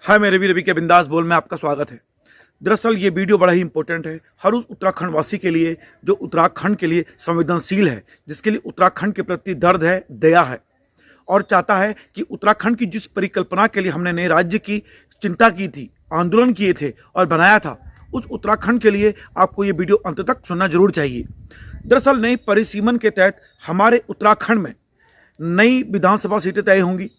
हाय मेरे वीर, रवि के बिंदास बोल में आपका स्वागत है। दरअसल ये वीडियो बड़ा ही इंपॉर्टेंट है हर उस उत्तराखंड वासी के लिए जो उत्तराखंड के लिए संवेदनशील है, जिसके लिए उत्तराखंड के प्रति दर्द है, दया है और चाहता है कि उत्तराखंड की जिस परिकल्पना के लिए हमने नए राज्य की चिंता की थी, आंदोलन किए थे और बनाया था, उस उत्तराखंड के लिए आपको ये वीडियो अंत तक सुनना जरूर चाहिए। दरअसल नई परिसीमन के तहत हमारे उत्तराखंड में नई विधानसभा सीटें तय होंगी।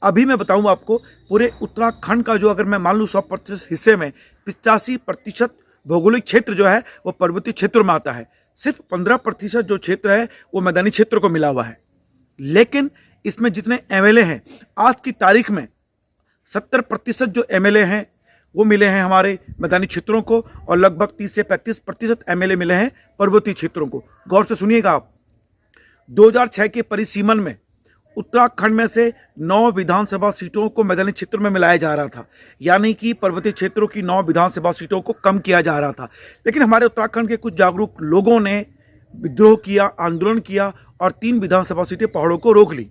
अभी मैं बताऊं आपको, पूरे उत्तराखंड का जो अगर मैं मान लूँ 100% हिस्से में 85% भौगोलिक क्षेत्र जो है वो पर्वतीय क्षेत्र में आता है। सिर्फ 15% जो क्षेत्र है वो मैदानी क्षेत्र को मिला हुआ है। लेकिन इसमें जितने एमएलए हैं आज की तारीख में 70% जो एमएलए हैं वो मिले हैं हमारे मैदानी क्षेत्रों को और लगभग 30 से 35% एमएलए मिले हैं पर्वतीय क्षेत्रों को। गौर से सुनिएगा आप, 2006 के परिसीमन में उत्तराखंड में से 9 विधानसभा सीटों को मैदानी क्षेत्र में मिलाया जा रहा था, यानी कि पर्वतीय क्षेत्रों की 9 विधानसभा सीटों को कम किया जा रहा था। लेकिन हमारे उत्तराखंड के कुछ जागरूक लोगों ने विद्रोह किया, आंदोलन किया और 3 विधानसभा सीटें पहाड़ों को रोक ली।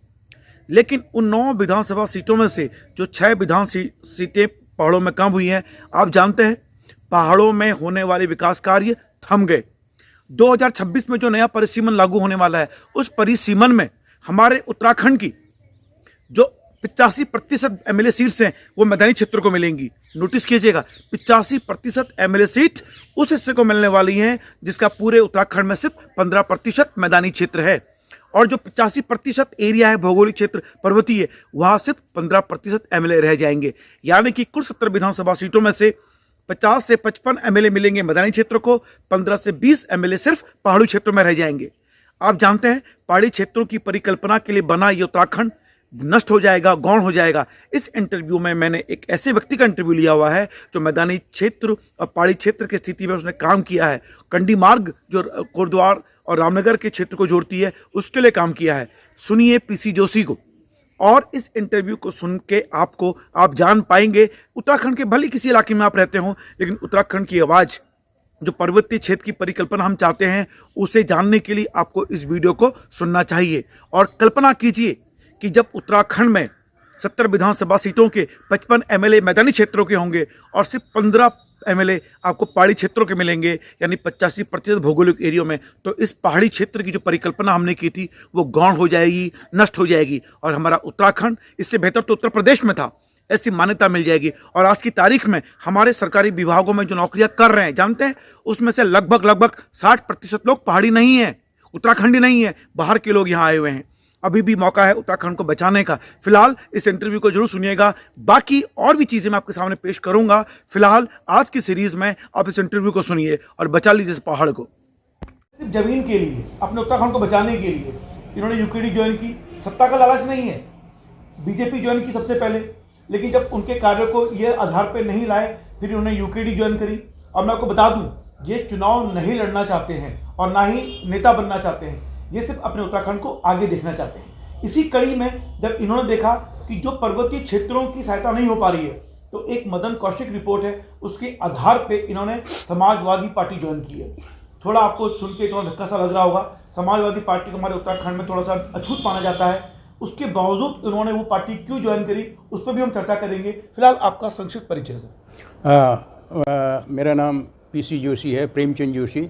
लेकिन उन 9 विधानसभा सीटों में से जो 6 विधानसभा सीटें पहाड़ों में कम हुई हैं, आप जानते हैं पहाड़ों में होने वाले विकास कार्य थम गए। 2026 में जो नया परिसीमन लागू होने वाला है, उस परिसीमन में हमारे उत्तराखंड की जो 85% एमएलए सीट्स हैं वो मैदानी क्षेत्र को मिलेंगी। नोटिस कीजिएगा, 85% एमएलए सीट उस हिस्से को मिलने वाली हैं जिसका पूरे उत्तराखंड में सिर्फ 15% मैदानी क्षेत्र है और जो 85% एरिया है भौगोलिक क्षेत्र पर्वतीय, वहाँ सिर्फ 15% एमएलए रह जाएंगे। यानी कि कुल 70 विधानसभा सीटों में से 50 से 55 एमएलए मिलेंगे मैदानी क्षेत्र को, 15 से 20 एमएलए सिर्फ पहाड़ी क्षेत्रों में रह जाएंगे। आप जानते हैं पहाड़ी क्षेत्रों की परिकल्पना के लिए बना ये उत्तराखंड नष्ट हो जाएगा, गौण हो जाएगा। इस इंटरव्यू में मैंने एक ऐसे व्यक्ति का इंटरव्यू लिया हुआ है जो मैदानी क्षेत्र और पहाड़ी क्षेत्र की स्थिति में उसने काम किया है। कंडी मार्ग जो कोटद्वार और रामनगर के क्षेत्र को जोड़ती है उसके लिए काम किया है। सुनिए पीसी जोशी को, और इस इंटरव्यू को सुन के आप जान पाएंगे उत्तराखंड के भले किसी इलाके में आप रहते हो, लेकिन उत्तराखंड की आवाज़ जो पर्वतीय क्षेत्र की परिकल्पना हम चाहते हैं उसे जानने के लिए आपको इस वीडियो को सुनना चाहिए। और कल्पना कीजिए कि जब उत्तराखंड में 70 विधानसभा सीटों के 55 एमएलए मैदानी क्षेत्रों के होंगे और सिर्फ 15 एमएलए आपको पहाड़ी क्षेत्रों के मिलेंगे, यानी 85% भौगोलिक एरिया में, तो इस पहाड़ी क्षेत्र की जो परिकल्पना हमने की थी वो गौण हो जाएगी, नष्ट हो जाएगी और हमारा उत्तराखंड इससे बेहतर तो उत्तर प्रदेश में था, ऐसी मान्यता मिल जाएगी। और आज की तारीख में हमारे सरकारी विभागों में जो नौकरियां कर रहे हैं, जानते हैं उसमें से लगभग 60% लोग पहाड़ी नहीं है, उत्तराखंडी नहीं है, बाहर के लोग यहाँ आए हुए हैं। अभी भी मौका है उत्तराखंड को बचाने का। फिलहाल इस इंटरव्यू को जरूर सुनिएगा, बाकी और भी चीज़ें मैं आपके सामने पेश करूंगा। फिलहाल आज की सीरीज में आप इस इंटरव्यू को सुनिए और बचा लीजिए इस पहाड़ को। सिर्फ जमीन के लिए, अपने उत्तराखंड को बचाने के लिए इन्होंने यूकेडी ज्वाइन की। सत्ता का लालच नहीं है, बीजेपी ज्वाइन की सबसे पहले, लेकिन जब उनके कार्य को ये आधार पर नहीं लाए फिर उन्होंने यूकेडी ज्वाइन करी। और मैं आपको बता दूं, ये चुनाव नहीं लड़ना चाहते हैं और ना ही नेता बनना चाहते हैं, ये सिर्फ अपने उत्तराखंड को आगे देखना चाहते हैं। इसी कड़ी में जब इन्होंने देखा कि जो पर्वतीय क्षेत्रों की सहायता नहीं हो पा रही है, तो एक मदन कौशिक रिपोर्ट है, उसके आधार पे इन्होंने समाजवादी पार्टी ज्वाइन की है। थोड़ा आपको सुन के थोड़ा धक्का सा लग रहा होगा, समाजवादी पार्टी को हमारे उत्तराखंड में थोड़ा सा अछूत माना जाता है। उसके बावजूद उन्होंने वो पार्टी क्यों ज्वाइन करी उस पर भी हम चर्चा करेंगे। फिलहाल आपका संक्षिप्त परिचय सर। मेरा नाम पीसी जोशी है, प्रेमचंद जोशी।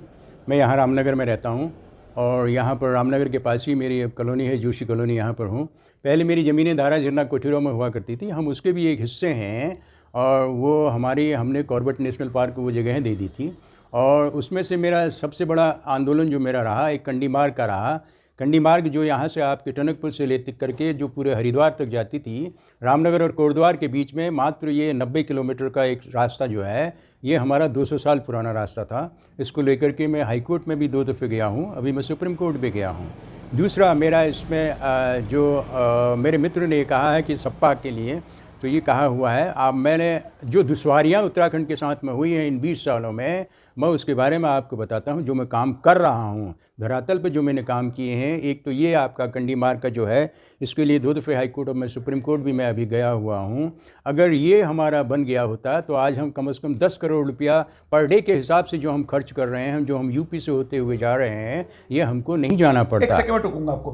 मैं यहाँ रामनगर में रहता हूँ और यहाँ पर रामनगर के पास ही मेरी एक कॉलोनी है, जोशी कॉलोनी, यहाँ पर हूँ। पहले मेरी ज़मीनें धारा झरना कोठीरों में हुआ करती थी, हम उसके भी एक हिस्से हैं और वो हमने कॉर्बेट नेशनल पार्क को वो जगहें दे दी थी। और उसमें से मेरा सबसे बड़ा आंदोलन जो मेरा रहा एक कंडी मार्ग का रहा। कंडी मार्ग जो यहाँ से आपके टनकपुर से लेते करके जो पूरे हरिद्वार तक जाती थी, रामनगर और कोटद्वार के बीच में मात्र ये 90 किलोमीटर का एक रास्ता जो है, ये हमारा 200 साल पुराना रास्ता था। इसको लेकर के मैं हाई कोर्ट में भी 2 दफ़े गया हूँ, अभी मैं सुप्रीम कोर्ट भी गया हूँ। दूसरा मेरा इसमें जो मेरे मित्र ने कहा है कि सपा के लिए, तो ये कहा हुआ है, अब मैंने जो दुश्वारियाँ उत्तराखंड के साथ में हुई हैं इन 20 सालों में, मैं उसके बारे में आपको बताता हूँ। जो मैं काम कर रहा हूँ धरातल पे, जो मैंने काम किए हैं, एक तो ये आपका कंडी मार्ग का जो है, इसके लिए 2 दफ़े हाई कोर्ट और मैं सुप्रीम कोर्ट भी मैं अभी गया हुआ हूँ। अगर ये हमारा बन गया होता तो आज हम कम से कम 10 करोड़ रुपया पर डे के हिसाब से जो हम खर्च कर रहे हैं, जो हम यूपी से होते हुए जा रहे हैं, ये हमको नहीं जाना पड़ता। एक सेकंड में टूकूंगा आपको।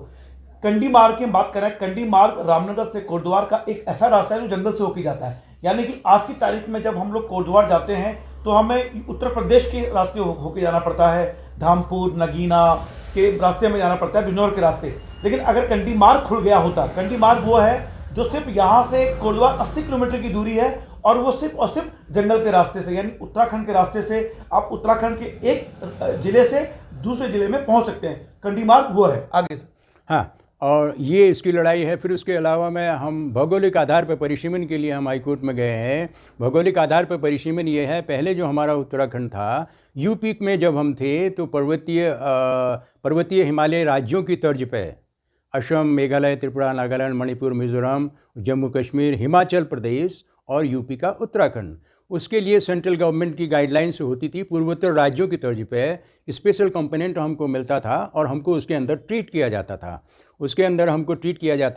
कंडी मार्ग की बात करें, कंडी मार्ग रामनगर से कोटद्वार का एक ऐसा रास्ता है जो जंगल से होकर जाता है। यानी कि आज की तारीख में जब हम लोग कोटद्वार जाते हैं तो हमें उत्तर प्रदेश के रास्ते होकर जाना पड़ता है, धामपुर नगीना के रास्ते में जाना पड़ता है, बिजनौर के रास्ते। लेकिन अगर कंडी मार्ग खुल गया होता, कंडी मार्ग वो है जो सिर्फ यहाँ से कोटद्वार 80 किलोमीटर की दूरी है और वो सिर्फ और सिर्फ जंगल के रास्ते से, यानी उत्तराखंड के रास्ते से आप उत्तराखंड के एक जिले से दूसरे जिले में पहुंच सकते हैं। कंडी मार्ग वो है आगे से। हाँ, और ये इसकी लड़ाई है। फिर उसके अलावा में हम भौगोलिक आधार पर परिसीमन के लिए हम हाईकोर्ट में गए हैं। भौगोलिक आधार पर परिसीमन ये है, पहले जो हमारा उत्तराखंड था, यूपी में जब हम थे तो पर्वतीय हिमालय राज्यों की तर्ज पे असम, मेघालय, त्रिपुरा, नागालैंड, मणिपुर, मिजोरम, जम्मू कश्मीर, हिमाचल प्रदेश और यूपी का उत्तराखंड, उसके लिए सेंट्रल गवर्नमेंट की गाइडलाइंस होती थी पूर्वोत्तर राज्यों की तर्ज पे। स्पेशल कंपोनेंट हमको मिलता था और हमको उसके अंदर ट्रीट किया जाता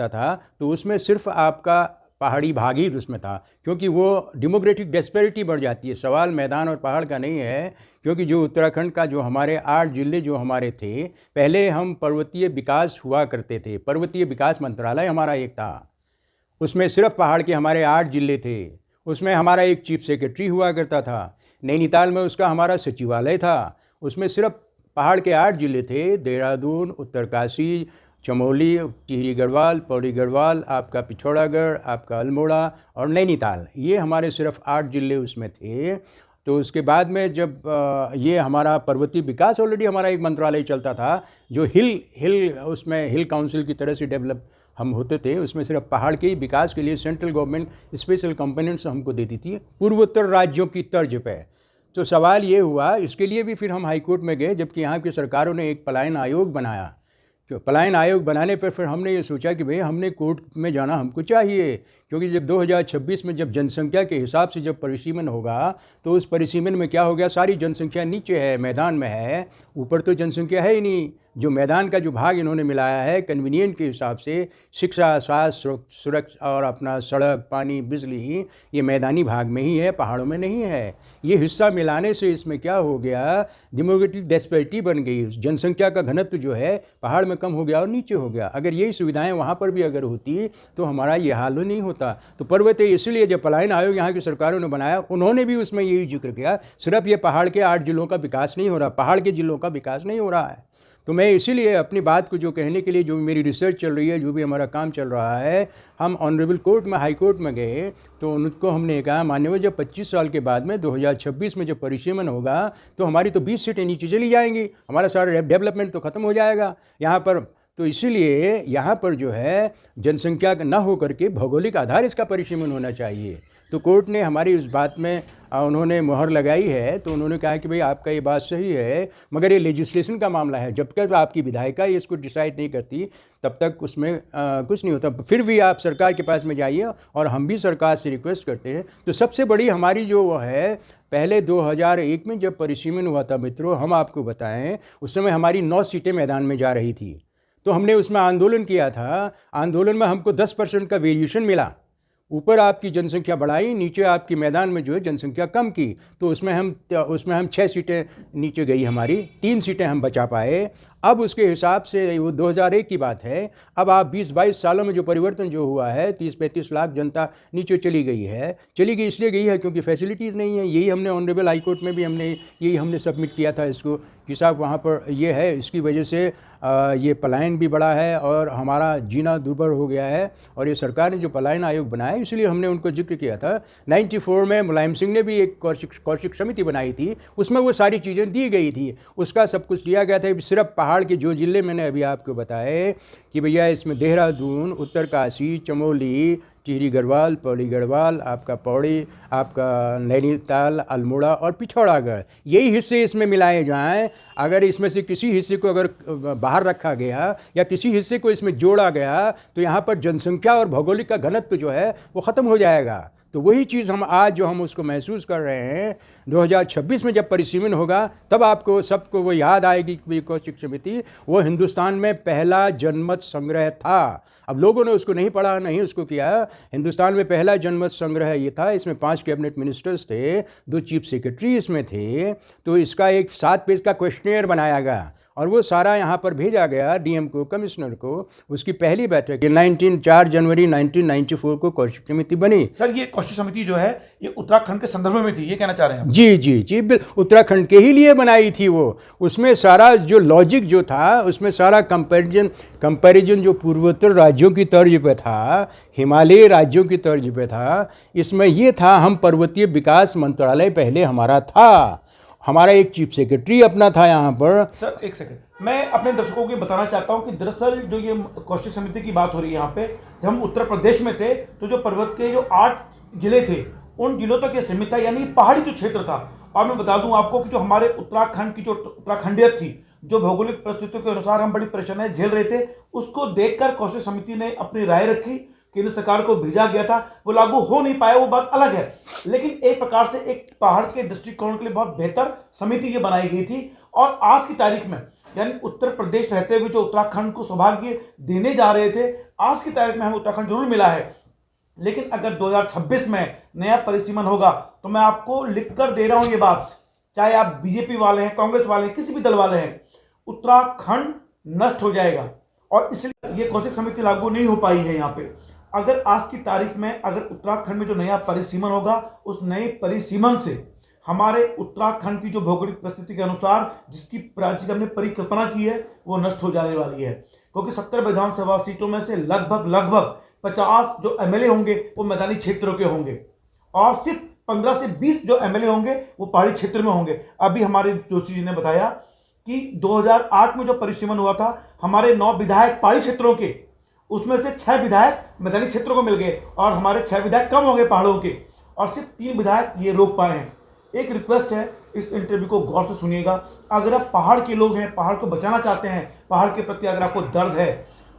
था। तो उसमें सिर्फ आपका पहाड़ी भाग ही उसमें था, क्योंकि वो डेमोग्राफिक डिस्पैरिटी बढ़ जाती है। सवाल मैदान और पहाड़ का नहीं है, क्योंकि जो उत्तराखंड का जो हमारे 8 जिले जो हमारे थे, पहले हम पर्वतीय विकास हुआ करते थे, पर्वतीय विकास मंत्रालय हमारा एक था, उसमें सिर्फ पहाड़ के हमारे 8 जिले थे। उसमें हमारा एक चीफ सेक्रेटरी हुआ करता था। नैनीताल में उसका हमारा सचिवालय था, उसमें सिर्फ पहाड़ के 8 जिले थे, देहरादून, उत्तरकाशी, चमोली, टिहरी गढ़वाल, पौड़ी गढ़वाल, आपका पिथौरागढ़, आपका अल्मोड़ा और नैनीताल, ये हमारे सिर्फ 8 जिले उसमें थे। तो उसके बाद में जब ये हमारा पर्वतीय विकास ऑलरेडी हमारा एक मंत्रालय चलता था, जो उसमें हिल काउंसिल की तरह से डेवलप हम होते थे, उसमें सिर्फ पहाड़ के ही विकास के लिए सेंट्रल गवर्नमेंट स्पेशल कंपोनेंट्स हमको देती थी पूर्वोत्तर राज्यों की तर्ज पे। तो सवाल ये हुआ, इसके लिए भी फिर हम हाईकोर्ट में गए, जबकि यहाँ की सरकारों ने एक पलायन आयोग बनाया। जो पलायन आयोग बनाने पर फिर हमने ये सोचा कि भाई हमने कोर्ट में जाना हमको चाहिए, क्योंकि जब 2026 में जब जनसंख्या के हिसाब से जब परिसीमन होगा, तो उस परिसीमन में क्या हो गया, सारी जनसंख्या नीचे है, मैदान में है, ऊपर तो जनसंख्या है ही नहीं। जो मैदान का जो भाग इन्होंने मिलाया है कन्वीनियंट के हिसाब से, शिक्षा, स्वास्थ्य, सुरक्षा और अपना सड़क, पानी, बिजली, ये मैदानी भाग में ही है, पहाड़ों में नहीं है। ये हिस्सा मिलाने से इसमें क्या हो गया, डेमोग्राफिक डिस्पैरिटी बन गई। जनसंख्या का घनत्व जो है पहाड़ में कम हो गया और नीचे हो गया। अगर यही सुविधाएं वहाँ पर भी अगर होती तो हमारा ये हाल नहीं होता। तो पर्वतीय इसलिए जब पलायन आयोग यहाँ की सरकारों ने बनाया, उन्होंने भी उसमें यही जिक्र किया, सिर्फ ये पहाड़ के 8 जिलों का विकास नहीं हो रहा, पहाड़ के जिलों का विकास नहीं हो रहा है। तो मैं इसीलिए अपनी बात को जो कहने के लिए, जो मेरी रिसर्च चल रही है, जो भी हमारा काम चल रहा है, हम ऑनरेबल कोर्ट में, हाई कोर्ट में गए, तो उनको हमने कहा, माननीय, जब 25 साल के बाद में 2026 में जब परिसीमन होगा तो हमारी तो 20 सीटें नीचे चली जाएंगी, हमारा सारा डेवलपमेंट तो ख़त्म हो जाएगा यहाँ पर। तो इसीलिए यहाँ पर जो है जनसंख्या न हो करके भौगोलिक आधार इसका परिसीमन होना चाहिए। तो कोर्ट ने हमारी उस बात में उन्होंने मुहर लगाई है। तो उन्होंने कहा कि भाई आपका ये बात सही है, मगर ये लेजिस्लेशन का मामला है, जब तक आपकी विधायिका इसको डिसाइड नहीं करती तब तक उसमें कुछ नहीं होता। फिर भी आप सरकार के पास में जाइए, और हम भी सरकार से रिक्वेस्ट करते हैं। तो सबसे बड़ी हमारी जो वो है, पहले 2001 में जब परिसीमन हुआ था मित्रों, हम आपको बताएं, उस समय हमारी 9 सीटें मैदान में जा रही थी। तो हमने उसमें आंदोलन किया था। आंदोलन में हमको 10% का वेरिएशन मिला, ऊपर आपकी जनसंख्या बढ़ाई, नीचे आपकी मैदान में जो है जनसंख्या कम की। तो उसमें हम 6 सीटें नीचे गई, हमारी 3 सीटें हम बचा पाए। अब उसके हिसाब से वो 2001 की बात है। अब आप 20-22 सालों में जो परिवर्तन जो हुआ है, 30-35 लाख जनता नीचे चली गई है। चली गई इसलिए गई है क्योंकि फैसिलिटीज़ नहीं है। यही हमने ऑनरेबल हाई कोर्ट में भी हमने सबमिट किया था इसको कि साहब वहाँ पर ये है, इसकी वजह से ये पलायन भी बढ़ा है और हमारा जीना दुर्भर हो गया है। और ये सरकार ने जो पलायन आयोग बनाया, इसलिए हमने उनको जिक्र किया था। 94 में मुलायम सिंह ने भी एक कौशिक समिति बनाई थी, उसमें वो सारी चीज़ें दी गई थी, उसका सब कुछ लिया गया था। सिर्फ पहाड़ के जो ज़िले मैंने अभी आपको बताए कि भैया इसमें देहरादून, उत्तरकाशी, चमोली, टिहरी गढ़वाल, पौड़ी गढ़वाल, आपका पौड़ी, आपका नैनीताल, अल्मोड़ा और पिथौरागढ़, यही हिस्से इसमें मिलाए जाएं। अगर इसमें से किसी हिस्से को अगर बाहर रखा गया या किसी हिस्से को इसमें जोड़ा गया तो यहाँ पर जनसंख्या और भौगोलिक का घनत्व जो है वो ख़त्म हो जाएगा। तो वही चीज़ हम उसको महसूस कर रहे हैं। 2026 में जब परिसीमन होगा तब आपको सबको वो याद आएगी कि कौशिक समिति वो हिंदुस्तान में पहला जनमत संग्रह था। अब लोगों ने उसको नहीं पढ़ा, नहीं उसको किया। हिंदुस्तान में पहला जनमत संग्रह ये था, इसमें 5 कैबिनेट मिनिस्टर्स थे, 2 चीफ सेक्रेटरी इसमें थे। तो इसका एक 7 पेज का क्वेश्चनियर बनाया गया और वो सारा यहाँ पर भेजा गया डीएम को, कमिश्नर को। उसकी पहली बैठक 4 जनवरी 1994 को कौशिक समिति बनी। सर ये कौशिक समिति जो है ये उत्तराखंड के संदर्भ में थी, ये कहना चाह रहे हैं आप? जी जी जी, उत्तराखंड के ही लिए बनाई थी वो। उसमें सारा जो लॉजिक जो था, उसमें सारा कंपैरिजन जो पूर्वोत्तर राज्यों की तर्ज पे था, हिमालयी राज्यों की तर्ज पे था, इसमें ये था हम पर्वतीय विकास मंत्रालय पहले हमारा था, हमारा एक चीफ सेक्रेटरी अपना था यहाँ पर। सर एक सेकंड, मैं अपने दर्शकों को बताना चाहता हूँ कि दरअसल जो ये कौशिक समिति की बात हो रही है यहाँ पे, जब हम उत्तर प्रदेश में थे तो जो पर्वत के जो 8 जिले थे उन जिलों तक ये सीमित था, यानी पहाड़ी जो क्षेत्र था। और मैं बता दूं आपको कि जो हमारे उत्तराखंड की जो उत्तराखंडियत थी, जो भौगोलिक परिस्थितियों के अनुसार हम बड़ी परेशानियां झेल रहे थे, उसको देखकर कौशिक समिति ने अपनी राय रखी, केंद्र सरकार को भेजा गया था। वो लागू हो नहीं पाया, वो बात अलग है, लेकिन एक प्रकार से एक पहाड़ के दृष्टिकोण के लिए बहुत बेहतर समिति ये बनाई गई थी। और आज की तारीख में यानी उत्तर प्रदेश रहते हुए जो उत्तराखंड को सौभाग्य देने जा रहे थे, आज की तारीख में हमें उत्तराखंड जरूर मिला है। लेकिन अगर 2026 में नया परिसीमन होगा तो मैं आपको लिखकर दे रहा हूं ये बात, चाहे आप बीजेपी वाले हैं, कांग्रेस वाले हैं, किसी भी दल वाले हैं, उत्तराखंड नष्ट हो जाएगा। और इसलिए ये कौशिक समिति लागू नहीं हो पाई है यहाँ पे। अगर आज की तारीख में अगर उत्तराखंड में जो नया परिसीमन होगा, उस नए परिसीमन से हमारे उत्तराखंड की जो भौगोलिक परिस्थिति के अनुसार जिसकी राज्य हमने परिकल्पना की है वो नष्ट हो जाने वाली है। क्योंकि 70 विधानसभा सीटों में से लगभग 50 जो एमएलए होंगे वो मैदानी क्षेत्रों के होंगे, और सिर्फ 15 से 20 जो एमएलए होंगे वो पहाड़ी क्षेत्र में होंगे। अभी हमारे जोशी जी ने बताया कि 2008 में जो परिसीमन हुआ था, हमारे 9 विधायक पहाड़ी क्षेत्रों के, उसमें से 6 विधायक मैदानी क्षेत्रों को मिल गए और हमारे 6 विधायक कम हो गए पहाड़ों के, और सिर्फ 3 विधायक ये रोक पाए हैं। एक रिक्वेस्ट है, इस इंटरव्यू को गौर से सुनिएगा। अगर आप पहाड़ के लोग हैं, पहाड़ को बचाना चाहते हैं, पहाड़ के प्रति अगर आपको दर्द है,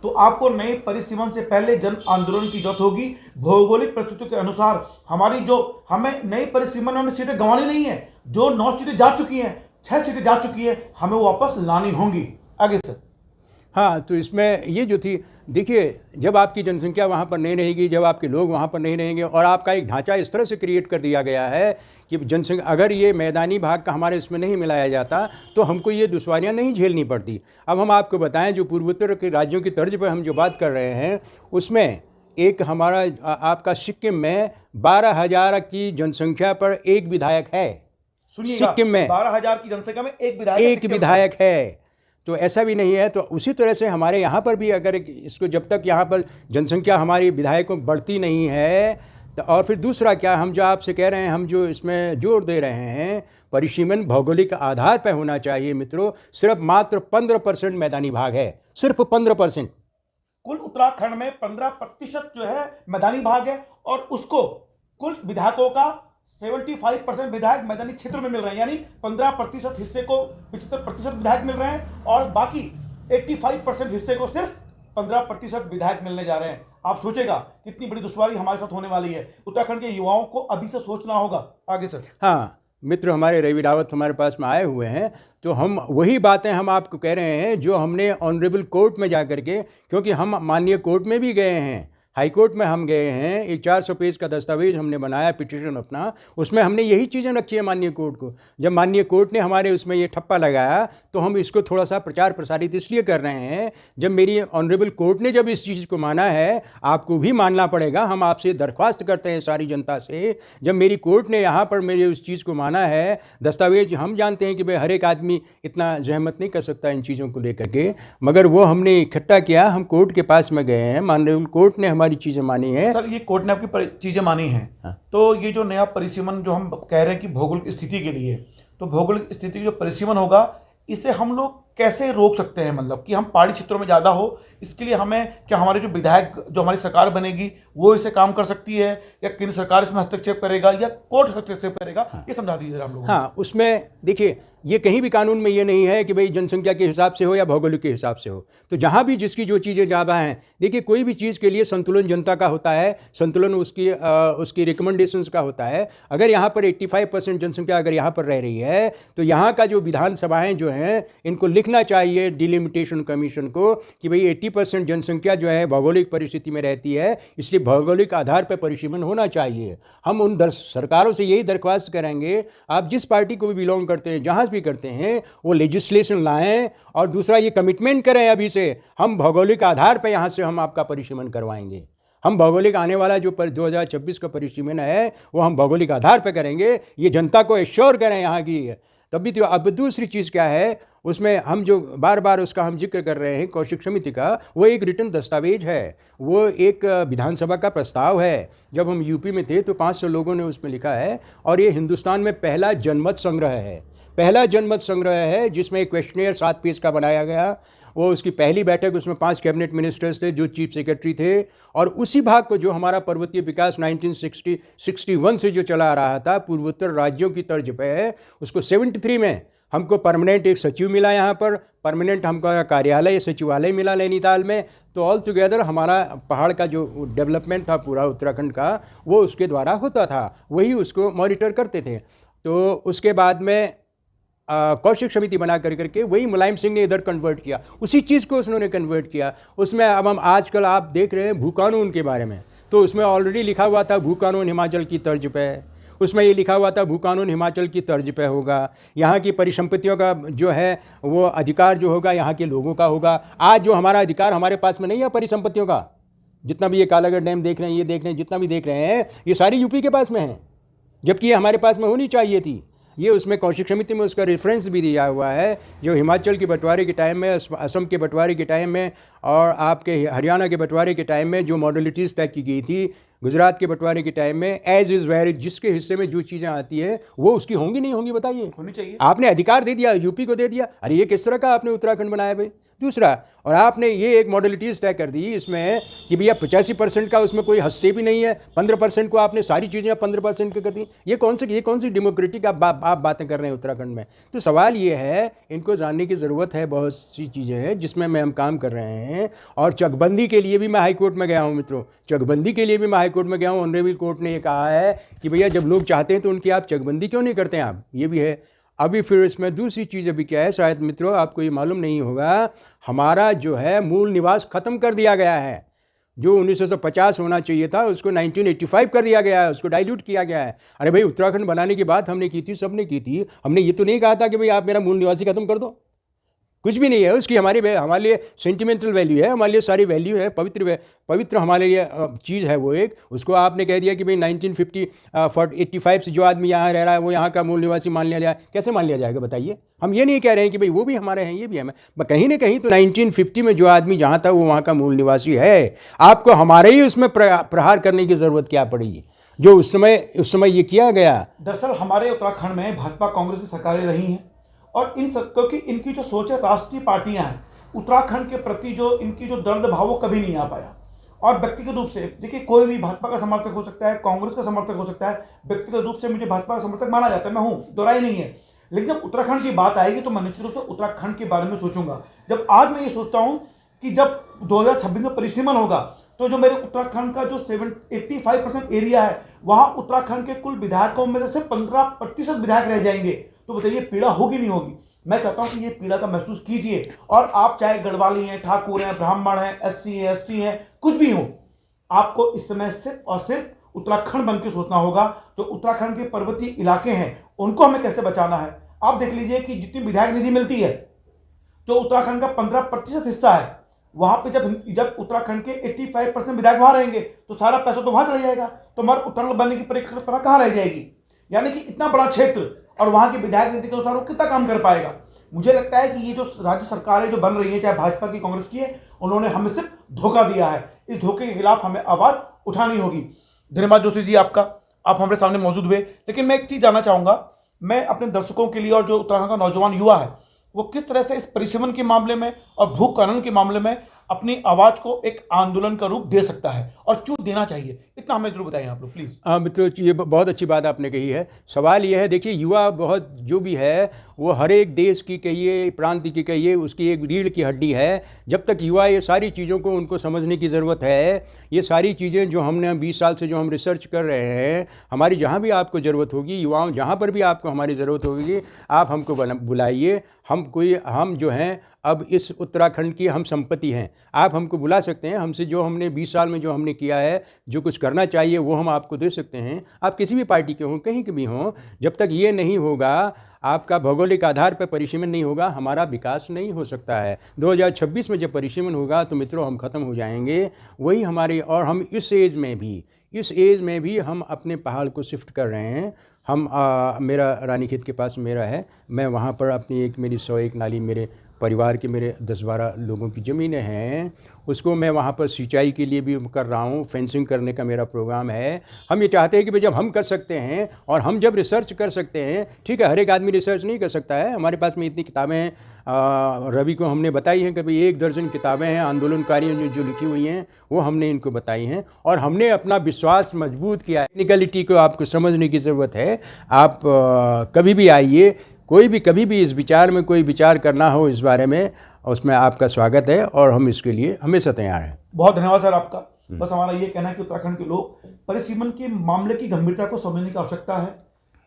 तो आपको नए परिसीमन से पहले जन आंदोलन की जरूरत होगी। भौगोलिक परिस्थितियों के अनुसार हमारी जो हमें नए परिसीमन में सीटें गंवानी नहीं है, जो 9 सीटें जा चुकी हैं, 6 सीटें जा चुकी है, हमें वो वापस लानी होंगी। आगे सर। हाँ, तो इसमें ये जो थी, देखिए जब आपकी जनसंख्या वहाँ पर नहीं रहेगी, जब आपके लोग वहाँ पर नहीं रहेंगे, और आपका एक ढांचा इस तरह से क्रिएट कर दिया गया है कि जनसंख्या, अगर ये मैदानी भाग का हमारे इसमें नहीं मिलाया जाता तो हमको ये दुश्वारियाँ नहीं झेलनी पड़ती। अब हम आपको बताएं, जो पूर्वोत्तर के राज्यों की तर्ज पर हम जो बात कर रहे हैं, उसमें एक हमारा आपका सिक्किम में 12,000 की जनसंख्या पर एक विधायक है। सिक्किम में 12,000 की जनसंख्या में एक विधायक है। तो ऐसा भी नहीं है। तो उसी तरह से हमारे यहाँ पर भी अगर इसको, जब तक यहाँ पर जनसंख्या हमारी विधायकों बढ़ती नहीं है, तो और फिर दूसरा क्या, हम जो आपसे कह रहे हैं, हम जो इसमें जोर दे रहे हैं, परिसीमन भौगोलिक आधार पर होना चाहिए मित्रों। सिर्फ मात्र 15% मैदानी भाग है, सिर्फ 15%। कुल उत्तराखंड में 15% जो है मैदानी भाग है, और उसको कुल विधायकों का 75% विधायक मैदानी क्षेत्र में मिल रहे हैं, यानी 15% हिस्से को 75% विधायक मिल रहे हैं, और बाकी 85% हिस्से को सिर्फ 15% विधायक मिलने जा रहे हैं। आप सोचेगा कितनी बड़ी दुश्वारी हमारे साथ होने वाली है। उत्तराखंड के युवाओं को अभी से सोचना होगा। आगे सर। हाँ मित्र, हमारे रवि रावत हमारे पास में आए हुए हैं, तो हम वही बातें हम आपको कह रहे हैं जो हमने ऑनरेबल कोर्ट में जा कर के, क्योंकि हम माननीय कोर्ट में भी गए हैं, हाई कोर्ट में हम गए हैं, एक 400 पेज का दस्तावेज हमने बनाया, पिटीशन अपना, उसमें हमने यही चीज़ें रखी है माननीय कोर्ट को। जब माननीय कोर्ट ने हमारे उसमें ये ठप्पा लगाया तो हम इसको थोड़ा सा प्रचार प्रसारित इसलिए कर रहे हैं, जब मेरी ऑनरेबल कोर्ट ने जब इस चीज़ को माना है, आपको भी मानना पड़ेगा। हम आपसे दरख्वास्त करते हैं सारी जनता से, जब मेरी कोर्ट ने यहाँ पर मेरी उस चीज़ को माना है, दस्तावेज, हम जानते हैं कि भाई हर एक आदमी इतना जहमत नहीं कर सकता इन चीज़ों को लेकर के, मगर वो हमने इकट्ठा किया, हम कोर्ट के पास में गए हैं, माननीय कोर्ट ने हमारी चीजें मानी है। सर ये कोर्ट ने आपकी चीजें मानी हैं। हाँ। तो ये जो नया परिसीमन जो हम कह रहे हैं कि भौगोलिक स्थिति के लिए, तो भौगोलिक स्थिति जो परिसीमन होगा, इसे हम लोग कैसे रोक सकते हैं? मतलब कि हम पहाड़ी क्षेत्रों में ज़्यादा हो, इसके लिए हमें क्या हमारे जो विधायक, जो हमारी सरकार बनेगी वो इसे काम कर सकती है, या केंद्र सरकार इसमें हस्तक्षेप करेगा, या कोर्ट हस्तक्षेप करेगा? हाँ। ये समझा दीजिए हम लोग। हाँ, उसमें देखिए, ये कहीं भी कानून में ये नहीं है कि भाई जनसंख्या के हिसाब से हो या भौगोलिक के हिसाब से हो। तो जहाँ भी जिसकी जो चीज़ें ज़्यादा हैं, देखिए कोई भी चीज़ के लिए संतुलन जनता का होता है, संतुलन उसकी रिकमेंडेशंस का होता है। अगर यहाँ पर 85% जनसंख्या अगर यहाँ पर रह रही है, तो यहाँ का जो विधानसभाएँ जो हैं, इनको लिखना चाहिए डिलिमिटेशन कमीशन को कि भाई 80% जनसंख्या जो है भौगोलिक परिस्थिति में रहती है, इसलिए भौगोलिक आधार पर परिसीमन होना चाहिए। हम उन सरकारों से यही दरख्वास्त करेंगे, आप जिस पार्टी को भी बिलोंग करते हैं, जहाँ भी भी करते हैं वो लेजिस्लेशन लाएं और दूसरा ये कमिटमेंट करें अभी से हम भौगोलिक आधार पर यहाँ से हम आपका परिसीमन करवाएंगे। हम भौगोलिक आने वाला जो 2026 का परिसीमन है वो हम भौगोलिक आधार पर करेंगे, ये जनता को एश्योर करें यहाँ की। तभी तो अब दूसरी चीज़ क्या है उसमें हम जो बार बार उसका हम जिक्र कर रहे हैं कौशिक समिति का, वो एक रिटर्न दस्तावेज है, वो एक विधानसभा का प्रस्ताव है। जब हम यूपी में थे तो 500 लोगों ने उसमें लिखा है और ये हिंदुस्तान में पहला जनमत संग्रह है, पहला जनमत संग्रह है जिसमें एक क्वेश्चनेयर 7 पेज का बनाया गया। वो उसकी पहली बैठक, उसमें 5 कैबिनेट मिनिस्टर्स थे जो चीफ सेक्रेटरी थे, और उसी भाग को जो हमारा पर्वतीय विकास 1961 से जो चला आ रहा था पूर्वोत्तर राज्यों की तर्ज पे है, उसको 73 में हमको परमानेंट एक सचिव मिला, यहाँ पर परमानेंट हमको कार्यालय सचिवालय मिला नैनीताल में। तो ऑल टुगेदर हमारा पहाड़ का जो डेवलपमेंट था पूरा उत्तराखंड का वो उसके द्वारा होता था, वही उसको मॉनिटर करते थे। तो उसके बाद में कौशिक समिति बना करके वही मुलायम सिंह ने इधर कन्वर्ट किया, उसी चीज़ को उन्होंने कन्वर्ट किया। उसमें अब हम आजकल आप देख रहे हैं भू कानून के बारे में, तो उसमें ऑलरेडी लिखा हुआ था भू कानून हिमाचल की तर्ज पे है, उसमें ये लिखा हुआ था भू कानून हिमाचल की तर्ज पे होगा, यहाँ की परिसंपत्तियों का जो है वो अधिकार जो होगा यहाँ के लोगों का होगा। आज जो हमारा अधिकार हमारे पास में नहीं है परिसंपत्तियों का, जितना भी ये कालागढ़ डैम देख रहे हैं, ये देख रहे हैं, जितना भी देख रहे हैं, ये सारी यूपी के पास में है, जबकि ये हमारे पास में होनी चाहिए थी। ये उसमें कौशिक समिति में उसका रेफरेंस भी दिया हुआ है, जो हिमाचल के बंटवारे के टाइम में, असम के बंटवारे के टाइम में और आपके हरियाणा के बंटवारे के टाइम में जो मॉडलिटीज़ तय की गई थी, गुजरात के बंटवारे के टाइम में, एज इज़ वेर, जिसके हिस्से में जो चीज़ें आती है वो उसकी होंगी नहीं होंगी, बताइए। होनी चाहिए। आपने अधिकार दे दिया, यूपी को दे दिया, अरे ये किस तरह का आपने उत्तराखंड बनाया भाई। दूसरा, और आपने ये एक मॉडलिटीज़ तय कर दी इसमें कि भैया 85% का उसमें कोई हस्से भी नहीं है, 15% को आपने सारी चीज़ें 15% की कर दी। ये कौन सी डेमोक्रेटिक आप बातें कर रहे हैं उत्तराखंड में। तो सवाल ये है, इनको जानने की ज़रूरत है, बहुत सी चीज़ें हैं जिसमें हम काम कर रहे हैं। और चकबंदी के लिए भी मैं हाई कोर्ट में गया हूँ मित्रों, चकबंदी के लिए भी मैं हाई कोर्ट में गया हूँ। ऑनरेबल कोर्ट ने ये कहा है कि भैया जब लोग चाहते हैं तो उनकी आप चकबंदी क्यों नहीं करते हैं आप, ये भी है। अभी फिर इसमें दूसरी चीज़ अभी क्या है, शायद मित्रों आपको ये मालूम नहीं होगा, हमारा जो है मूल निवास ख़त्म कर दिया गया है। जो 1950 होना चाहिए था उसको 1985 कर दिया गया है, उसको डाइल्यूट किया गया है। अरे भाई उत्तराखंड बनाने की बात हमने की थी, सबने की थी, हमने ये तो नहीं कहा था कि भाई आप मेरा मूल निवासी ख़त्म कर दो, कुछ भी नहीं है। उसकी हमारे लिए सेंटिमेंटल वैल्यू है, हमारे लिए सारी वैल्यू है, पवित्र हमारे लिए चीज़ है वो एक। उसको आपने कह दिया कि भाई 1985 से जो आदमी यहाँ रह रहा है वो यहाँ का मूल निवासी मान लिया जाए, कैसे मान लिया जाएगा बताइए। हम ये नहीं कह रहे हैं कि भाई वो भी हमारे हैं, ये भी हमें, कहीं ना कहीं तो 1950 में जो आदमी जहाँ था वो वहाँ का मूल निवासी है। आपको हमारे ही उसमें प्रहार करने की ज़रूरत क्या पड़ेगी जो उस समय ये किया गया। दरअसल हमारे उत्तराखंड में भाजपा कांग्रेस की सरकारें रही हैं और इन सब क्योंकि इनकी जो सोच है, राष्ट्रीय पार्टियां हैं, उत्तराखंड के प्रति जो इनकी जो दर्द भाव वो कभी नहीं आ पाया। और व्यक्तिगत रूप से देखिए, कोई भी भाजपा का समर्थक हो सकता है, कांग्रेस का समर्थक हो सकता है, व्यक्तिगत रूप से मुझे भाजपा का समर्थक माना जाता है, मैं हूँ, दोहराई नहीं है। लेकिन जब उत्तराखंड की बात आएगी तो मैं निश्चित रूप से उत्तराखंड के बारे में सोचूंगा। जब आज मैं ये सोचता हूँ कि जब 2026 में परिसीमन होगा तो जो मेरे उत्तराखंड का जो 85% एरिया है वहां उत्तराखंड के कुल विधायकों में से 15% विधायक रह जाएंगे। तो बताइए पीड़ा होगी नहीं होगी। मैं चाहता हूं कि ये पीड़ा का महसूस कीजिए। और आप चाहे गढ़वाली हैं, ठाकुर हैं, ब्राह्मण हैं, SC हैं, ST हैं, कुछ भी हो, आपको इस समय सिर्फ और सिर्फ उत्तराखंड बन के सोचना होगा। जो उत्तराखंड के पर्वतीय इलाके हैं उनको हमें कैसे बचाना है। आप देख लीजिए कि जितनी विधायक निधि मिलती है, जो उत्तराखंड का 15% हिस्सा है, वहां पे जब उत्तराखंड के 85% विधायक वहां रहेंगे तो सारा पैसा तो वहां चला जाएगा, तो हमारे उत्तराखंड बनने की परिकल्पना कहां रह जाएगी। यानी कि इतना बड़ा क्षेत्र और वहां की विधायक नीति के अनुसार वो कितना काम कर पाएगा। मुझे लगता है कि ये जो राज्य सरकारें जो बन रही है, चाहे भाजपा की, कांग्रेस की है, उन्होंने हमें सिर्फ धोखा दिया है। इस धोखे के खिलाफ हमें आवाज उठानी होगी। धन्यवाद जोशी जी आपका, आप हमारे सामने मौजूद हुए। लेकिन मैं एक चीज जानना चाहूंगा, मैं अपने दर्शकों के लिए और जो उत्तराखंड का नौजवान युवा है वो किस तरह से इस परिसीमन के मामले में और भू कानून के मामले में अपनी आवाज को एक आंदोलन का रूप दे सकता है और क्यों देना चाहिए, इतना हमें जरूर बताइए आप लोग प्लीज। हाँ मित्रों, ये बहुत अच्छी बात आपने कही है। सवाल ये है, देखिए युवा बहुत जो भी है वो हर एक देश की कहिए, प्रांत की कहिए, उसकी एक रीढ़ की हड्डी है। जब तक युवा ये सारी चीज़ों को उनको समझने की ज़रूरत है। ये सारी चीज़ें जो हमने 20 साल से जो हम रिसर्च कर रहे हैं, हमारी जहाँ भी आपको ज़रूरत होगी, युवाओं जहाँ पर भी आपको हमारी ज़रूरत होगी, आप हमको बुलाइए। हम जो हैं अब इस उत्तराखंड की हम संपत्ति हैं। आप हमको बुला सकते हैं, हमसे जो हमने 20 साल में जो हमने किया है, जो कुछ करना चाहिए वो हम आपको दे सकते हैं। आप किसी भी पार्टी के हों, कहीं के भी हों, जब तक ये नहीं होगा आपका भौगोलिक आधार पर परिसीमन नहीं होगा, हमारा विकास नहीं हो सकता है। 2026 में जब परिसीमन होगा तो मित्रों हम ख़त्म हो जाएंगे। वही हमारी, और हम इस एज में भी हम अपने पहाड़ को शिफ्ट कर रहे हैं। हम मेरा रानीखेत के पास मेरा है, मैं वहाँ पर अपनी एक मेरी 101 नाली मेरे परिवार के मेरे 10-12 लोगों की ज़मीनें हैं, उसको मैं वहाँ पर सिंचाई के लिए भी कर रहा हूँ, फेंसिंग करने का मेरा प्रोग्राम है। हम ये चाहते हैं कि भाई जब हम कर सकते हैं और हम जब रिसर्च कर सकते हैं, ठीक है, हर एक आदमी रिसर्च नहीं कर सकता है। हमारे पास में इतनी किताबें हैं, रवि को हमने बताई हैं कि भाई 1 दर्जन किताबें हैं आंदोलनकारियों ने जो लिखी हुई हैं, वो हमने इनको बताई हैं और हमने अपना विश्वास मजबूत किया। टेक्निकलिटी को आपको समझने की ज़रूरत है। आप कभी भी आइए, कोई भी कभी भी इस विचार में कोई विचार करना हो इस बारे में, उसमें आपका स्वागत है और हम इसके लिए हमेशा तैयार हैं। बहुत धन्यवाद सर आपका। बस हमारा ये कहना है कि उत्तराखंड के लोग परिसीमन के मामले की गंभीरता को समझने की आवश्यकता है।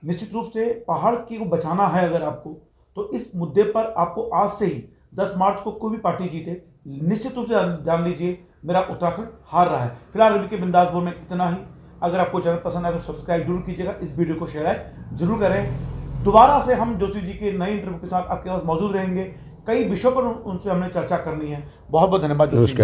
निश्चित रूप से पहाड़ को बचाना है अगर आपको, तो इस मुद्दे पर आपको आज से ही 10 मार्च को कोई भी पार्टी जीते, निश्चित रूप से जान लीजिए मेरा उत्तराखंड हार रहा है। फिलहाल रवि के बिंदास बोल में इतना ही। अगर आपको चैनल पसंद आए तो सब्सक्राइब जरूर कीजिएगा, इस वीडियो को शेयर जरूर करें। दोबारा से हम जोशी जी के नए इंटरव्यू के साथ आपके पास मौजूद रहेंगे। कई विषयों पर उनसे हमने चर्चा करनी है। बहुत बहुत धन्यवाद जोशी जी।